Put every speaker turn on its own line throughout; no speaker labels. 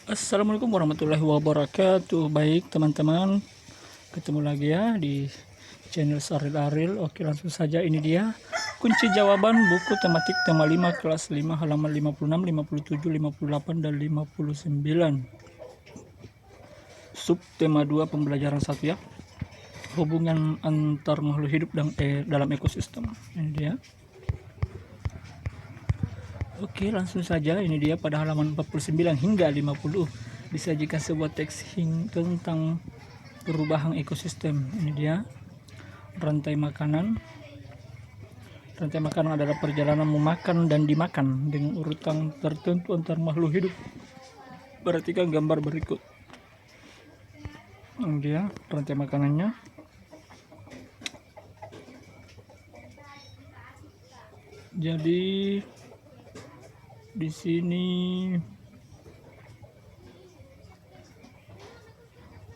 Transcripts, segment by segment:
Assalamualaikum warahmatullahi wabarakatuh. Baik teman-teman, ketemu lagi ya di channel Saril Aril. Oke, langsung saja, ini dia kunci jawaban buku tematik tema 5 kelas 5 halaman 56, 57, 58 dan 59. Sub tema 2 pembelajaran 1 ya. Hubungan antar makhluk hidup dalam ekosistem. Ini dia. Oke, langsung saja, ini dia pada halaman 49 hingga 50 disajikan sebuah teks tentang perubahan ekosistem. Ini dia rantai makanan. Rantai makanan adalah perjalanan memakan dan dimakan dengan urutan tertentu antar makhluk hidup. Perhatikan gambar berikut. Ini dia rantai makanannya. Jadi di sini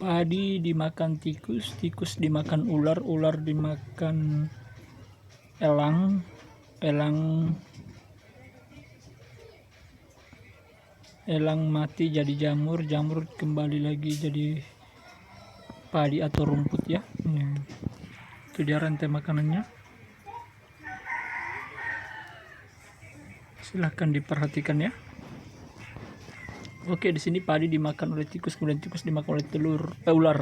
padi dimakan tikus, tikus dimakan ular, ular dimakan elang, elang mati jadi jamur, jamur kembali lagi jadi padi atau rumput ya. Itu dia rantai makanannya. Silahkan diperhatikan ya. Oke, di sini padi dimakan oleh tikus, kemudian tikus dimakan oleh ular.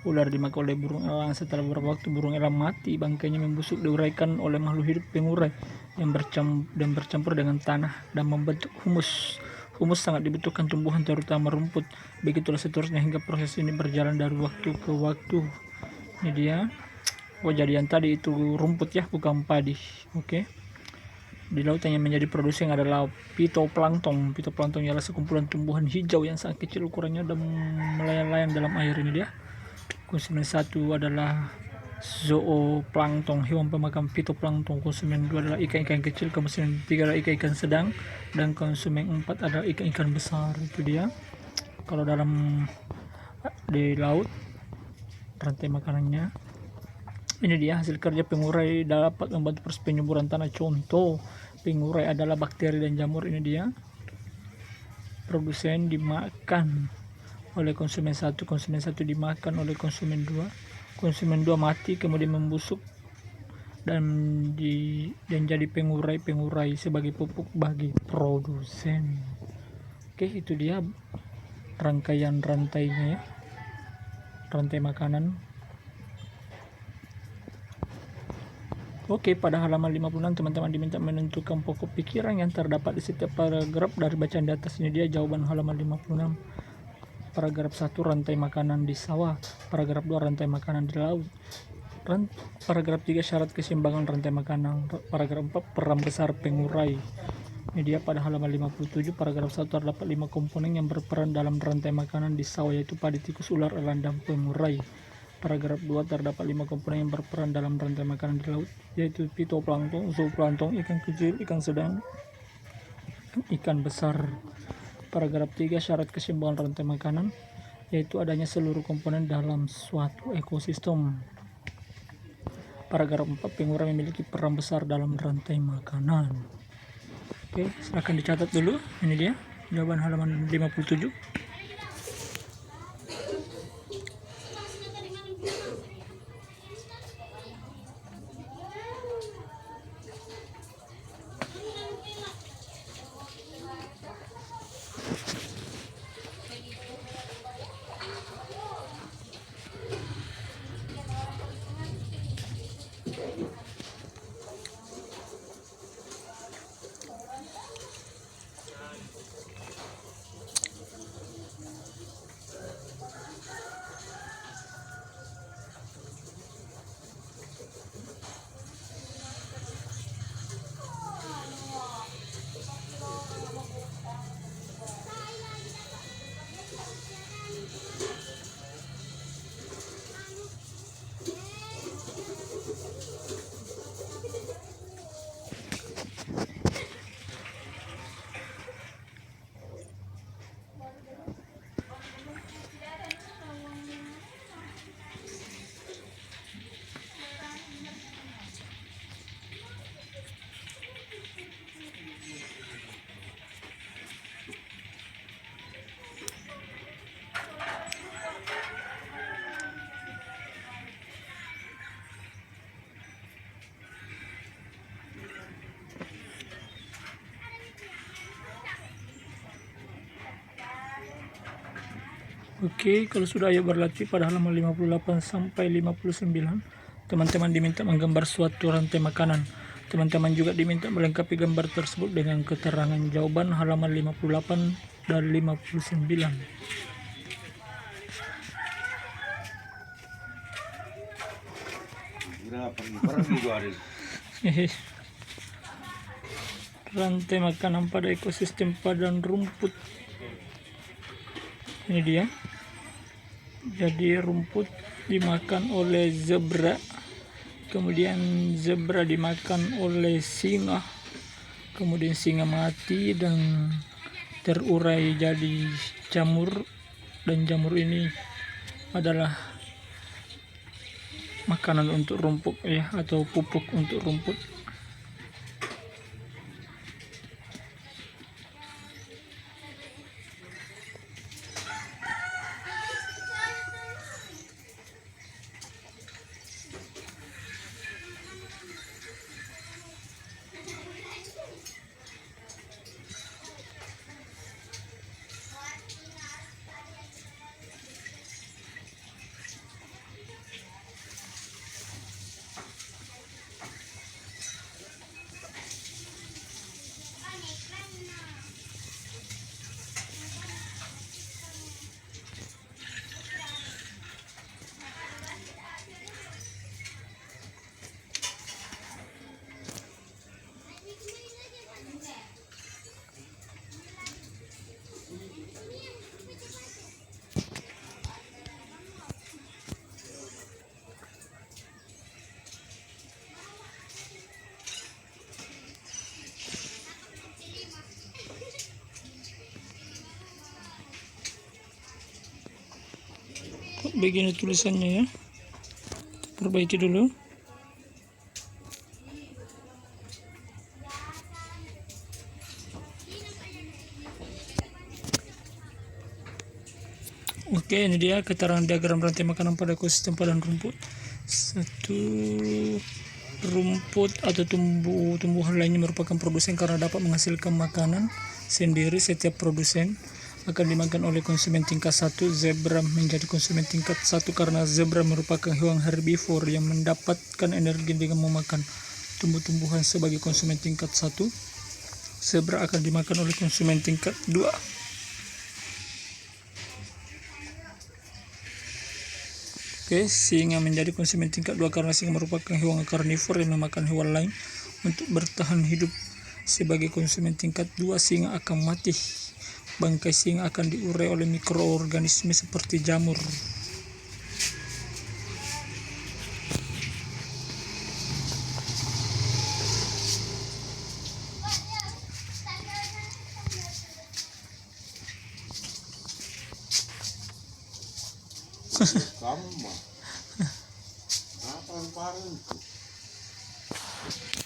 Ular dimakan oleh burung elang. Setelah beberapa waktu burung elang mati, bangkainya membusuk, diuraikan oleh makhluk hidup pengurai yang bercampur dengan tanah dan membentuk humus. Humus sangat dibutuhkan tumbuhan terutama rumput. Begitulah seterusnya hingga proses ini berjalan dari waktu ke waktu. Ini dia. Oh, jadi yang tadi itu rumput ya, bukan padi. Oke. Di laut yang menjadi produsen adalah fitoplankton. Fitoplankton ialah sekumpulan tumbuhan hijau yang sangat kecil ukurannya dan melayang-layang dalam air. Ini dia. Konsumen 1 adalah zooplankton, hewan pemakan fitoplankton. Konsumen 2 adalah ikan-ikan kecil. Konsumen 3 adalah ikan-ikan sedang. Dan konsumen 4 adalah ikan-ikan besar. Itu dia. Kalau di laut, rantai makanannya. Ini dia hasil kerja pengurai dapat membantu proses penyuburan tanah. Contoh pengurai adalah bakteri dan jamur. Ini dia. Produsen dimakan oleh konsumen 1, konsumen 1 dimakan oleh konsumen 2. Konsumen 2 mati kemudian membusuk dan jadi pengurai sebagai pupuk bagi produsen. Oke, itu dia rangkaian rantainya ya. Rantai makanan. Oke, pada halaman 56 teman-teman diminta menentukan pokok pikiran yang terdapat di setiap paragraf dari bacaan di atas. Ini dia jawaban halaman 56. Paragraf 1 rantai makanan di sawah, paragraf 2 rantai makanan di laut, paragraf 3 syarat keseimbangan rantai makanan, paragraf 4 peran besar pengurai. Ini dia pada halaman 57 paragraf 1 terdapat 5 komponen yang berperan dalam rantai makanan di sawah, yaitu padi, tikus, ular, elang, dan pengurai. Paragraf 2 terdapat 5 komponen yang berperan dalam rantai makanan di laut, yaitu fitoplankton, zooplankton, ikan kecil, ikan sedang, ikan besar. Paragraf 3 syarat keseimbangan rantai makanan, yaitu adanya seluruh komponen dalam suatu ekosistem. Paragraf 4 pengurai memiliki peran besar dalam rantai makanan. Oke, silahkan dicatat dulu. Ini dia jawaban halaman 57. Oke, kalau sudah ayo berlatih pada halaman 58 sampai 59, teman-teman diminta menggambar suatu rantai makanan. Teman-teman juga diminta melengkapi gambar tersebut dengan keterangan jawaban halaman 58 dan 59. Rantai makanan pada ekosistem padang rumput. Ini dia. Jadi rumput dimakan oleh zebra, kemudian zebra dimakan oleh singa, kemudian singa mati dan terurai jadi jamur, dan jamur ini adalah makanan untuk rumput ya, atau pupuk untuk rumput. Begini tulisannya ya, perbaiki dulu. Oke, ini dia keterangan diagram rantai makanan pada ekosistem padang rumput. Satu, rumput atau tumbuhan lainnya merupakan produsen karena dapat menghasilkan makanan sendiri. Setiap produsen akan dimakan oleh konsumen tingkat 1. Zebra menjadi konsumen tingkat 1 karena zebra merupakan hewan herbivor yang mendapatkan energi dengan memakan tumbuh-tumbuhan. Sebagai konsumen tingkat 1, zebra akan dimakan oleh konsumen tingkat 2. Oke, singa menjadi konsumen tingkat 2 karena singa merupakan hewan karnivor yang memakan hewan lain untuk bertahan hidup. Sebagai konsumen tingkat 2, singa akan mati. Bangkai singa akan diurai oleh mikroorganisme seperti jamur.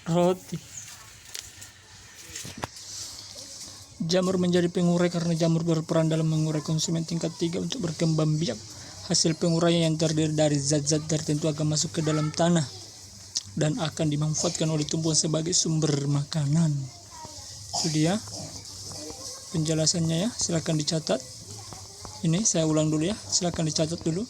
Roti. Jamur menjadi pengurai karena jamur berperan dalam mengurai konsumen tingkat 3 untuk berkembang biak. Hasil penguraian yang terdiri dari zat-zat tertentu akan masuk ke dalam tanah dan akan dimanfaatkan oleh tumbuhan sebagai sumber makanan. Itu dia penjelasannya ya, silakan dicatat. Ini saya ulang dulu ya, silakan dicatat dulu.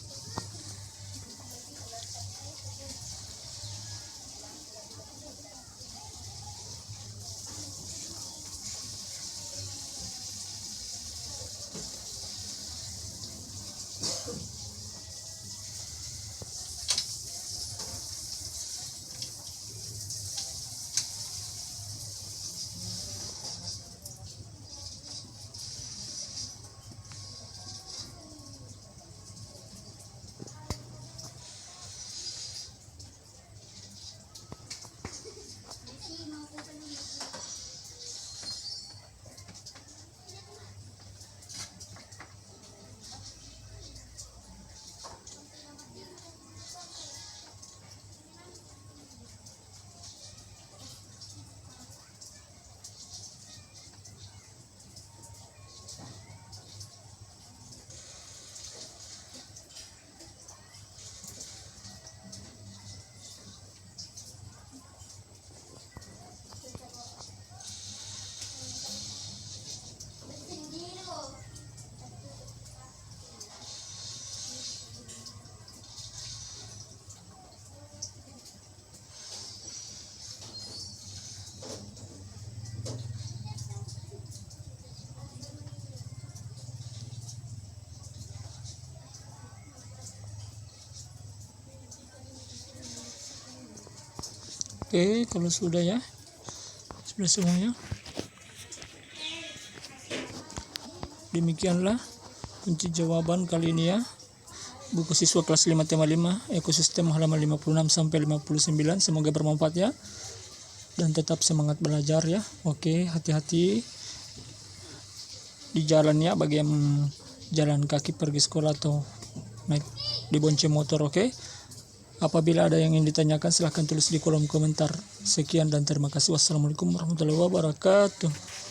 Oke, kalau sudah ya. Sudah semuanya. Demikianlah kunci jawaban kali ini ya. Buku siswa kelas 5 tema 5 ekosistem halaman 56 sampai 59. Semoga bermanfaat ya. Dan tetap semangat belajar ya. Oke, hati-hati di jalan ya, bagi yang jalan kaki pergi sekolah atau naik di bonceng motor. Oke. Apabila ada yang ingin ditanyakan silahkan tulis di kolom komentar. Sekian dan terima kasih. Wassalamualaikum warahmatullahi wabarakatuh.